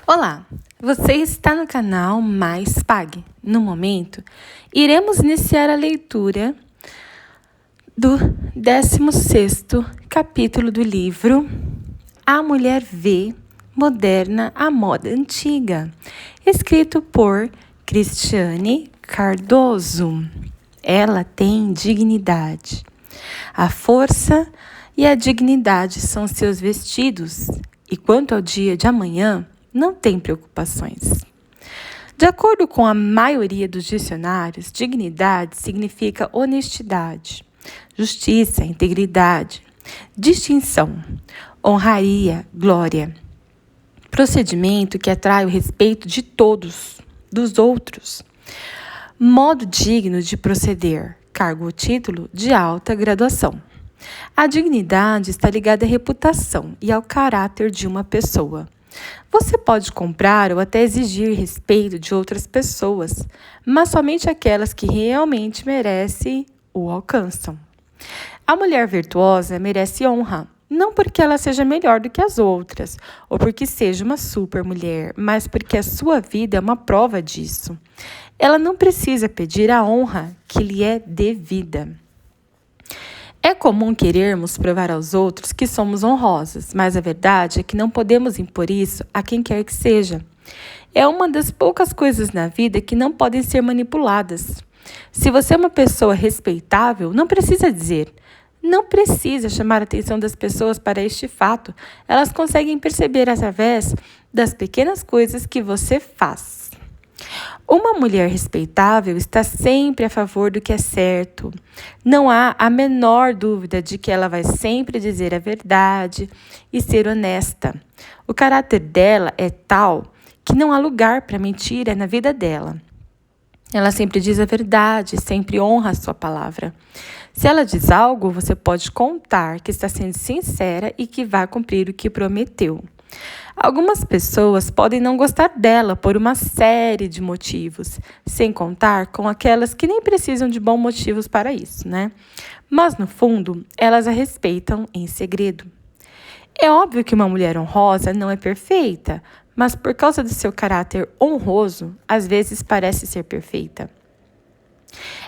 Olá, você está no canal Mais Pague. No momento, iremos iniciar a leitura do 16º capítulo do livro A Mulher Vê Moderna à Moda Antiga, escrito por Cristiane Cardoso. Ela tem dignidade. A força e a dignidade são seus vestidos, e quanto ao dia de amanhã, não tem preocupações. De acordo com a maioria dos dicionários, dignidade significa honestidade, justiça, integridade, distinção, honraria, glória. Procedimento que atrai o respeito de todos, dos outros. Modo digno de proceder, cargo ou título de alta graduação. A dignidade está ligada à reputação e ao caráter de uma pessoa. Você pode comprar ou até exigir respeito de outras pessoas, mas somente aquelas que realmente merecem o alcançam. A mulher virtuosa merece honra, não porque ela seja melhor do que as outras, ou porque seja uma super mulher, mas porque a sua vida é uma prova disso. Ela não precisa pedir a honra que lhe é devida. É comum querermos provar aos outros que somos honrosas, mas a verdade é que não podemos impor isso a quem quer que seja. É uma das poucas coisas na vida que não podem ser manipuladas. Se você é uma pessoa respeitável, não precisa dizer, não precisa chamar a atenção das pessoas para este fato. Elas conseguem perceber através das pequenas coisas que você faz. Uma mulher respeitável está sempre a favor do que é certo. Não há a menor dúvida de que ela vai sempre dizer a verdade e ser honesta. O caráter dela é tal que não há lugar para mentira na vida dela. Ela sempre diz a verdade, sempre honra a sua palavra. Se ela diz algo, você pode contar que está sendo sincera e que vai cumprir o que prometeu. Algumas pessoas podem não gostar dela por uma série de motivos, sem contar com aquelas que nem precisam de bons motivos para isso, né? Mas, no fundo, elas a respeitam em segredo. É óbvio que uma mulher honrosa não é perfeita, mas por causa do seu caráter honroso, às vezes parece ser perfeita.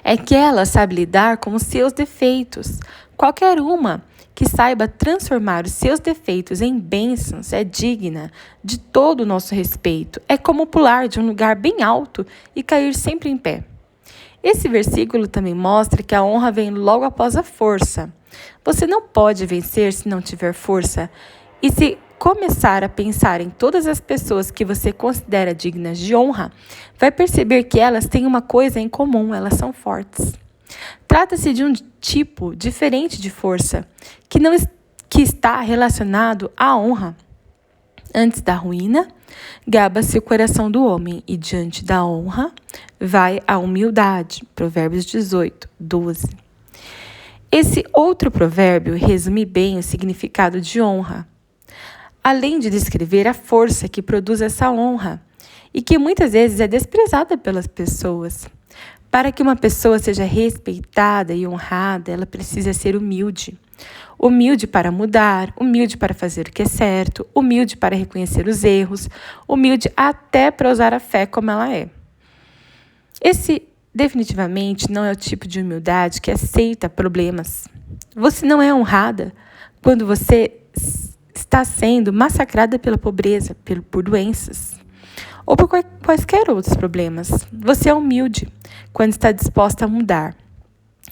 É que ela sabe lidar com os seus defeitos. Qualquer uma que saiba transformar os seus defeitos em bênçãos é digna de todo o nosso respeito. É como pular de um lugar bem alto e cair sempre em pé. Esse versículo também mostra que a honra vem logo após a força. Você não pode vencer se não tiver força. E se começar a pensar em todas as pessoas que você considera dignas de honra, vai perceber que elas têm uma coisa em comum, elas são fortes. Trata-se de um tipo diferente de força, que está relacionado à honra. Antes da ruína, gaba-se o coração do homem, e diante da honra vai a humildade. Provérbios 18, 12. Esse outro provérbio resume bem o significado de honra, além de descrever a força que produz essa honra e que muitas vezes é desprezada pelas pessoas. Para que uma pessoa seja respeitada e honrada, ela precisa ser humilde. Humilde para mudar, humilde para fazer o que é certo, humilde para reconhecer os erros, humilde até para usar a fé como ela é. Esse definitivamente não é o tipo de humildade que aceita problemas. Você não é honrada quando você está sendo massacrada pela pobreza, por doenças ou por quaisquer outros problemas. Você é humilde quando está disposta a mudar.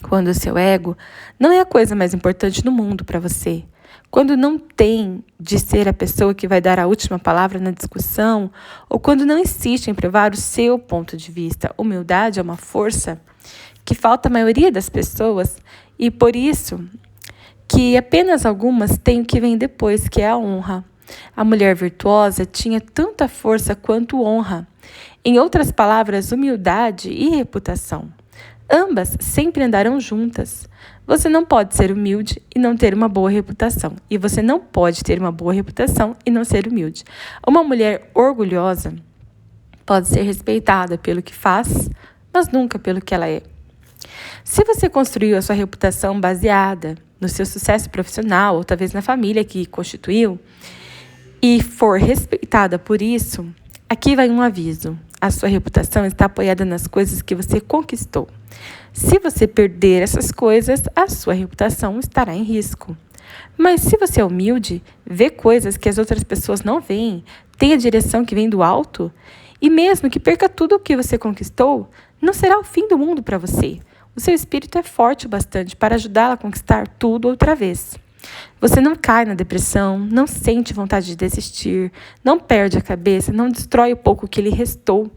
Quando o seu ego não é a coisa mais importante do mundo para você. Quando não tem de ser a pessoa que vai dar a última palavra na discussão, ou quando não insiste em provar o seu ponto de vista. Humildade é uma força que falta à maioria das pessoas e por isso que apenas algumas têm o que vem depois, que é a honra. A mulher virtuosa tinha tanta força quanto honra. Em outras palavras, humildade e reputação. Ambas sempre andarão juntas. Você não pode ser humilde e não ter uma boa reputação. E você não pode ter uma boa reputação e não ser humilde. Uma mulher orgulhosa pode ser respeitada pelo que faz, mas nunca pelo que ela é. Se você construiu a sua reputação baseada no seu sucesso profissional ou talvez na família que constituiu, e for respeitada por isso, aqui vai um aviso. A sua reputação está apoiada nas coisas que você conquistou. Se você perder essas coisas, a sua reputação estará em risco. Mas se você é humilde, vê coisas que as outras pessoas não veem, tem a direção que vem do alto, e mesmo que perca tudo o que você conquistou, não será o fim do mundo para você. O seu espírito é forte o bastante para ajudá-la a conquistar tudo outra vez. Você não cai na depressão, não sente vontade de desistir, não perde a cabeça, não destrói o pouco que lhe restou.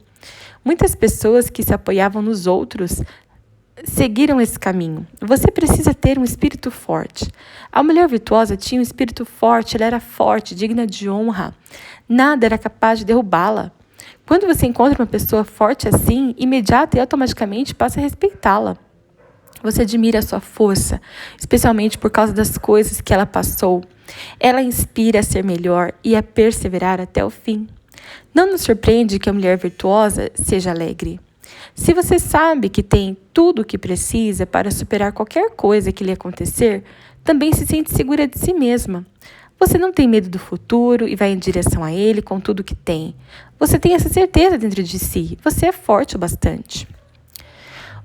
Muitas pessoas que se apoiavam nos outros seguiram esse caminho. Você precisa ter um espírito forte. A mulher virtuosa tinha um espírito forte, ela era forte, digna de honra. Nada era capaz de derrubá-la. Quando você encontra uma pessoa forte assim, imediata e automaticamente passa a respeitá-la. Você admira a sua força, especialmente por causa das coisas que ela passou. Ela inspira a ser melhor e a perseverar até o fim. Não nos surpreende que a mulher virtuosa seja alegre. Se você sabe que tem tudo o que precisa para superar qualquer coisa que lhe acontecer, também se sente segura de si mesma. Você não tem medo do futuro e vai em direção a ele com tudo o que tem. Você tem essa certeza dentro de si. Você é forte o bastante.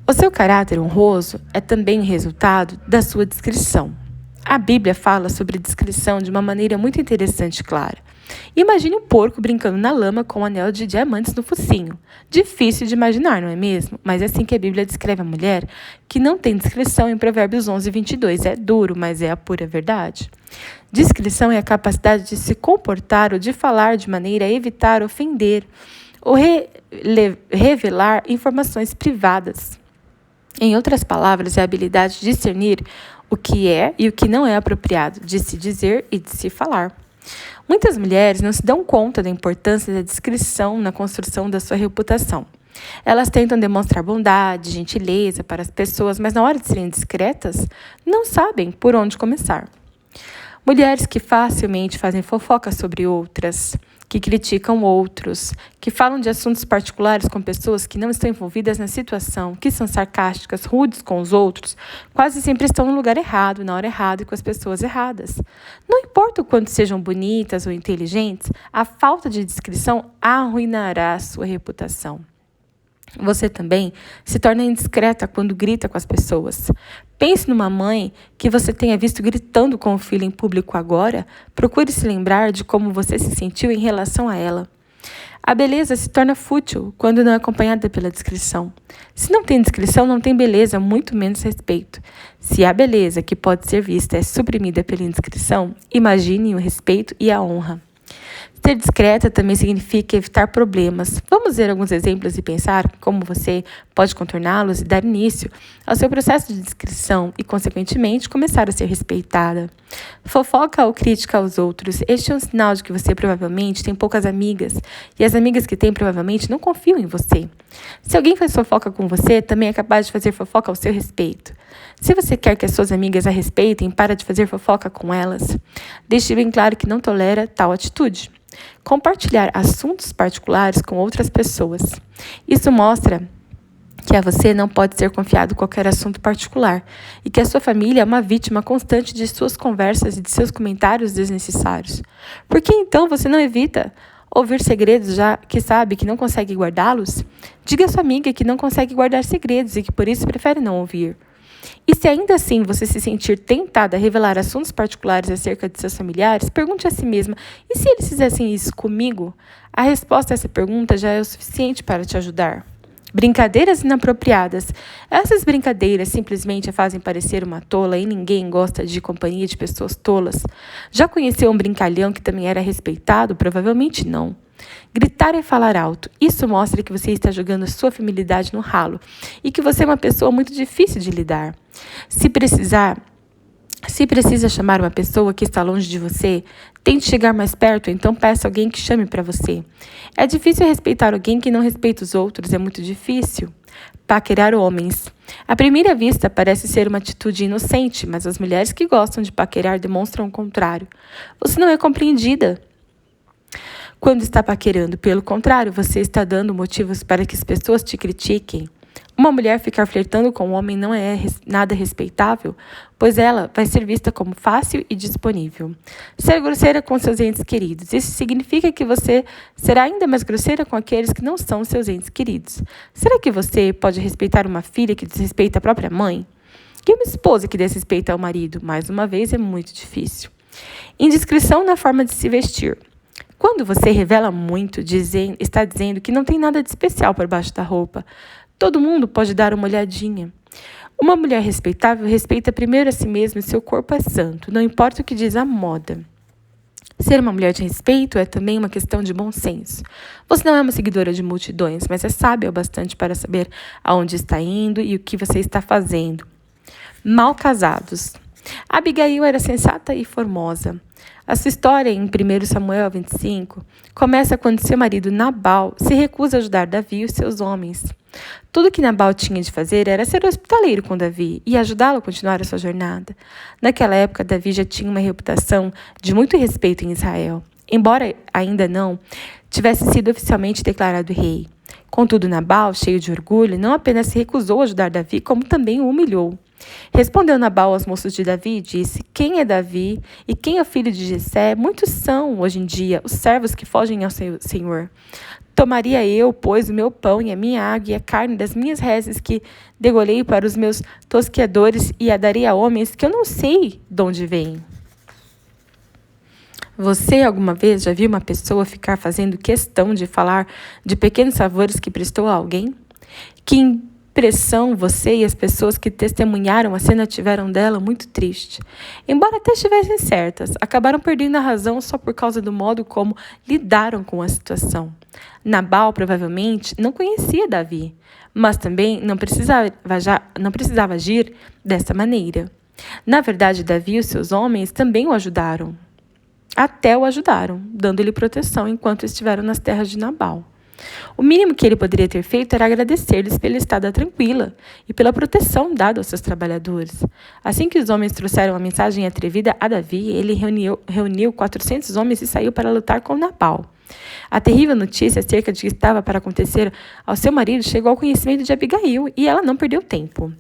O seu caráter honroso é também o resultado da sua discrição. A Bíblia fala sobre discrição de uma maneira muito interessante e clara. Imagine um porco brincando na lama com um anel de diamantes no focinho. Difícil de imaginar, não é mesmo? Mas é assim que a Bíblia descreve a mulher que não tem discrição em Provérbios 11:22. É duro, mas é a pura verdade. Discrição é a capacidade de se comportar ou de falar de maneira a evitar ofender ou revelar informações privadas. Em outras palavras, é a habilidade de discernir o que é e o que não é apropriado de se dizer e de se falar. Muitas mulheres não se dão conta da importância da discrição na construção da sua reputação. Elas tentam demonstrar bondade, gentileza para as pessoas, mas na hora de serem discretas, não sabem por onde começar. Mulheres que facilmente fazem fofoca sobre outras, que criticam outros, que falam de assuntos particulares com pessoas que não estão envolvidas na situação, que são sarcásticas, rudes com os outros, quase sempre estão no lugar errado, na hora errada e com as pessoas erradas. Não importa o quanto sejam bonitas ou inteligentes, a falta de discrição arruinará a sua reputação. Você também se torna indiscreta quando grita com as pessoas. Pense numa mãe que você tenha visto gritando com o filho em público agora. Procure se lembrar de como você se sentiu em relação a ela. A beleza se torna fútil quando não é acompanhada pela discrição. Se não tem discrição, não tem beleza, muito menos respeito. Se a beleza que pode ser vista é suprimida pela indiscrição, imagine o respeito e a honra. Ser discreta também significa evitar problemas. Vamos ver alguns exemplos e pensar como você pode contorná-los e dar início ao seu processo de discrição e, consequentemente, começar a ser respeitada. Fofoca ou crítica aos outros. Este é um sinal de que você provavelmente tem poucas amigas e as amigas que tem provavelmente não confiam em você. Se alguém faz fofoca com você, também é capaz de fazer fofoca ao seu respeito. Se você quer que as suas amigas a respeitem, para de fazer fofoca com elas. Deixe bem claro que não tolera tal atitude. Compartilhar assuntos particulares com outras pessoas. Isso mostra que a você não pode ser confiado qualquer assunto particular e que a sua família é uma vítima constante de suas conversas e de seus comentários desnecessários. Por que então você não evita ouvir segredos já que sabe que não consegue guardá-los? Diga à sua amiga que não consegue guardar segredos e que por isso prefere não ouvir. E se ainda assim você se sentir tentada a revelar assuntos particulares acerca de seus familiares, pergunte a si mesma, e se eles fizessem isso comigo? A resposta a essa pergunta já é o suficiente para te ajudar. Brincadeiras inapropriadas. Essas brincadeiras simplesmente a fazem parecer uma tola e ninguém gosta de companhia de pessoas tolas. Já conheceu um brincalhão que também era respeitado? Provavelmente não. Gritar e falar alto. Isso mostra que você está jogando sua feminilidade no ralo e que você é uma pessoa muito difícil de lidar. Se precisa chamar uma pessoa que está longe de você, tente chegar mais perto, então peça alguém que chame para você. É difícil respeitar alguém que não respeita os outros, é muito difícil. Paquerar homens. À primeira vista, parece ser uma atitude inocente, mas as mulheres que gostam de paquerar demonstram o contrário. Você não é compreendida quando está paquerando. Pelo contrário, você está dando motivos para que as pessoas te critiquem. Uma mulher ficar flertando com um homem não é nada respeitável, pois ela vai ser vista como fácil e disponível. Ser grosseira com seus entes queridos. Isso significa que você será ainda mais grosseira com aqueles que não são seus entes queridos. Será que você pode respeitar uma filha que desrespeita a própria mãe? E uma esposa que desrespeita o marido? Mais uma vez, é muito difícil. Indiscrição na forma de se vestir. Quando você revela muito, está dizendo que não tem nada de especial por baixo da roupa. Todo mundo pode dar uma olhadinha. Uma mulher respeitável respeita primeiro a si mesma e seu corpo é santo, não importa o que diz a moda. Ser uma mulher de respeito é também uma questão de bom senso. Você não é uma seguidora de multidões, mas é sábia o bastante para saber aonde está indo e o que você está fazendo. Mal casados. Abigail era sensata e formosa. A sua história, em 1 Samuel 25, começa quando seu marido Nabal se recusa a ajudar Davi e os seus homens. Tudo que Nabal tinha de fazer era ser hospitaleiro com Davi e ajudá-lo a continuar a sua jornada. Naquela época, Davi já tinha uma reputação de muito respeito em Israel, embora ainda não tivesse sido oficialmente declarado rei. Contudo, Nabal, cheio de orgulho, não apenas se recusou a ajudar Davi, como também o humilhou. Respondeu Nabal aos moços de Davi e disse: Quem é Davi e quem é o filho de Jessé? Muitos são, hoje em dia, os servos que fogem ao Senhor. Tomaria eu, pois, o meu pão e a minha água e a carne das minhas reses que degolhei para os meus tosqueadores e a daria a homens que eu não sei de onde vêm. Você alguma vez já viu uma pessoa ficar fazendo questão de falar de pequenos favores que prestou a alguém? Que impressão você e as pessoas que testemunharam a cena tiveram dela muito triste. Embora até estivessem certas, acabaram perdendo a razão só por causa do modo como lidaram com a situação. Nabal provavelmente não conhecia Davi, mas também não precisava agir dessa maneira. Na verdade, Davi e os seus homens também o ajudaram. Até o ajudaram, dando-lhe proteção enquanto estiveram nas terras de Nabal. O mínimo que ele poderia ter feito era agradecer-lhes pela estada tranquila e pela proteção dada aos seus trabalhadores. Assim que os homens trouxeram a mensagem atrevida a Davi, ele reuniu 400 homens e saiu para lutar com Nabal. A terrível notícia acerca de que estava para acontecer ao seu marido chegou ao conhecimento de Abigail e ela não perdeu tempo.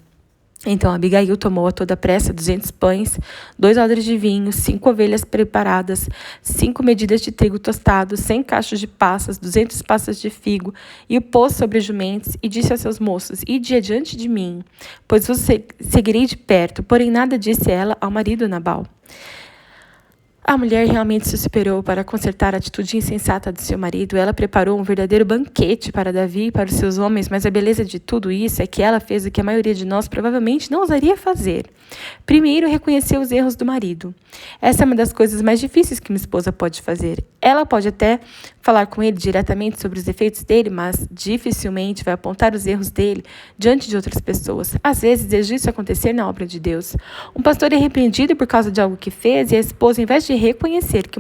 Então Abigail tomou a toda pressa 200 pães, 2 odres de vinho, 5 ovelhas preparadas, 5 medidas de trigo tostado, 100 cachos de passas, 200 passas de figo, e o pôs sobre jumentos, e disse a seus moços: Ide adiante de mim, pois vos seguirei de perto. Porém nada disse ela ao marido Nabal. A mulher realmente se superou para consertar a atitude insensata do seu marido. Ela preparou um verdadeiro banquete para Davi e para os seus homens, mas a beleza de tudo isso é que ela fez o que a maioria de nós provavelmente não ousaria fazer. Primeiro, reconheceu os erros do marido. Essa é uma das coisas mais difíceis que uma esposa pode fazer. Ela pode até falar com ele diretamente sobre os defeitos dele, mas dificilmente vai apontar os erros dele diante de outras pessoas. Às vezes, vejo isso acontecer na obra de Deus. Um pastor é repreendido por causa de algo que fez e a esposa, em vez de reconhecer que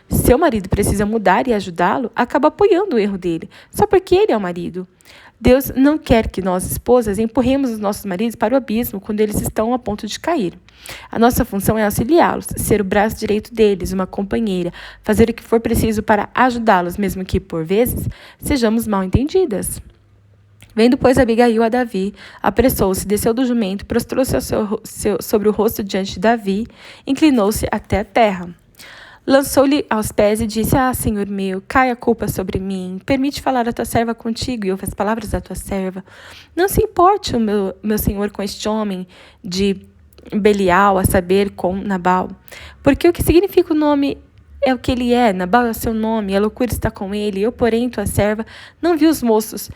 seu marido precisa mudar e ajudá-lo, acaba apoiando o erro dele, só porque ele é o marido. Deus não quer que nós, esposas, empurremos os nossos maridos para o abismo quando eles estão a ponto de cair. A nossa função é auxiliá-los, ser o braço direito deles, uma companheira, fazer o que for preciso para ajudá-los, mesmo que, por vezes, sejamos mal entendidas. Vendo, pois, Abigail a Davi, apressou-se, desceu do jumento, prostrou-se sobre o rosto diante de Davi, inclinou-se até a terra. Lançou-lhe aos pés e disse: Senhor meu, cai a culpa sobre mim. Permite falar a tua serva contigo e ouve as palavras da tua serva. Não se importe o meu senhor com este homem de Belial, a saber, com Nabal. Porque o que significa o nome é o que ele é, Nabal é o seu nome, a loucura está com ele. Eu, porém, tua serva, não vi os moços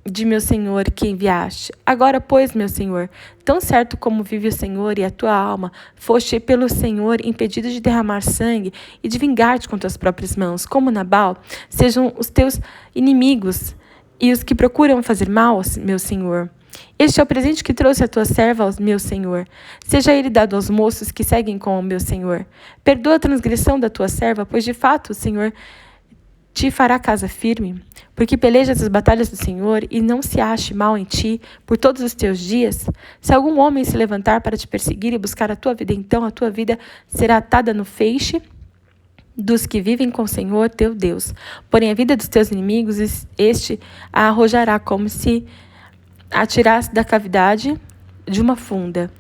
de meu senhor que enviaste. Agora, pois, meu senhor, tão certo como vive o Senhor e a tua alma, foste pelo Senhor impedido de derramar sangue e de vingar-te com tuas próprias mãos, como Nabal, sejam os teus inimigos e os que procuram fazer mal, meu senhor. Este é o presente que trouxe a tua serva ao meu senhor. Seja ele dado aos moços que seguem com o meu senhor. Perdoa a transgressão da tua serva, pois de fato o Senhor te fará casa firme, porque pelejas as batalhas do Senhor e não se ache mal em ti por todos os teus dias. Se algum homem se levantar para te perseguir e buscar a tua vida, então a tua vida será atada no feixe dos que vivem com o Senhor teu Deus. Porém a vida dos teus inimigos, este a arrojará como se a tirasse da cavidade de uma funda.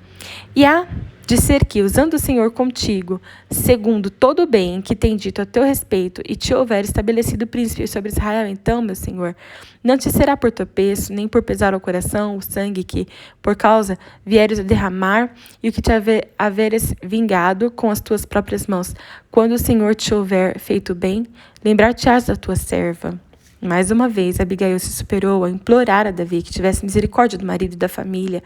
E há de ser que, usando o Senhor contigo, segundo todo o bem que tem dito a teu respeito, e te houver estabelecido príncipe sobre Israel, então, meu Senhor, não te será por tropeço, nem por pesar ao coração o sangue que, por causa, vieres a derramar, e o que te haveres vingado com as tuas próprias mãos. Quando o Senhor te houver feito bem, lembrar-te-ás da tua serva. Mais uma vez, Abigail se superou a implorar a Davi que tivesse misericórdia do marido e da família.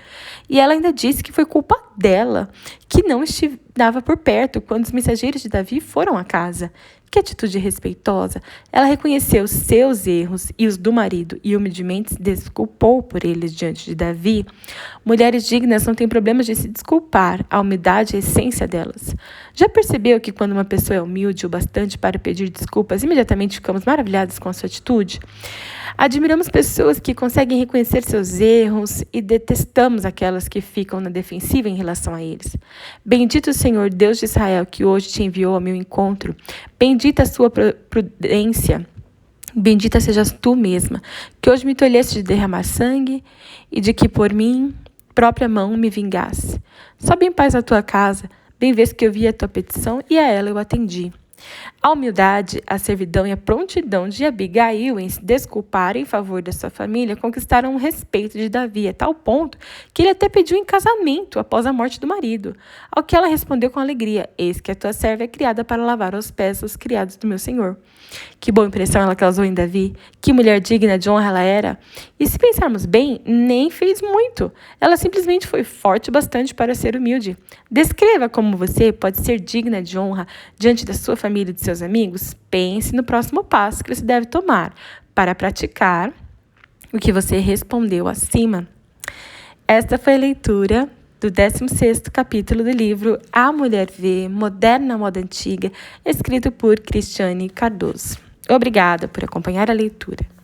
E ela ainda disse que foi culpa dela, que não estava por perto quando os mensageiros de Davi foram à casa. Que atitude respeitosa! Ela reconheceu seus erros e os do marido e humildemente se desculpou por eles diante de Davi. Mulheres dignas não têm problemas de se desculpar, a humildade é a essência delas. Já percebeu que quando uma pessoa é humilde o bastante para pedir desculpas, imediatamente ficamos maravilhadas com a sua atitude? Admiramos pessoas que conseguem reconhecer seus erros e detestamos aquelas que ficam na defensiva em relação a eles. Bendito o Senhor, Deus de Israel, que hoje te enviou ao meu encontro. Bendita a sua prudência. Bendita sejas tu mesma, que hoje me tolheste de derramar sangue e de que por mim própria mão me vingasse. Sobe em paz à tua casa, bem vês que eu vi a tua petição e a ela eu atendi. A humildade, a servidão e a prontidão de Abigail em se desculpar em favor da sua família conquistaram o respeito de Davi a tal ponto que ele até pediu em casamento após a morte do marido. Ao que ela respondeu com alegria: eis que a tua serva é criada para lavar os pés dos criados do meu senhor. Que boa impressão ela causou em Davi, que mulher digna de honra ela era. E se pensarmos bem, nem fez muito. Ela simplesmente foi forte o bastante para ser humilde. Descreva como você pode ser digna de honra diante da sua família e de seus amigos. Pense no próximo passo que você deve tomar para praticar o que você respondeu acima. Esta foi a leitura do 16º capítulo do livro A Mulher Vê, Moderna Moda Antiga, escrito por Cristiane Cardoso. Obrigada por acompanhar a leitura.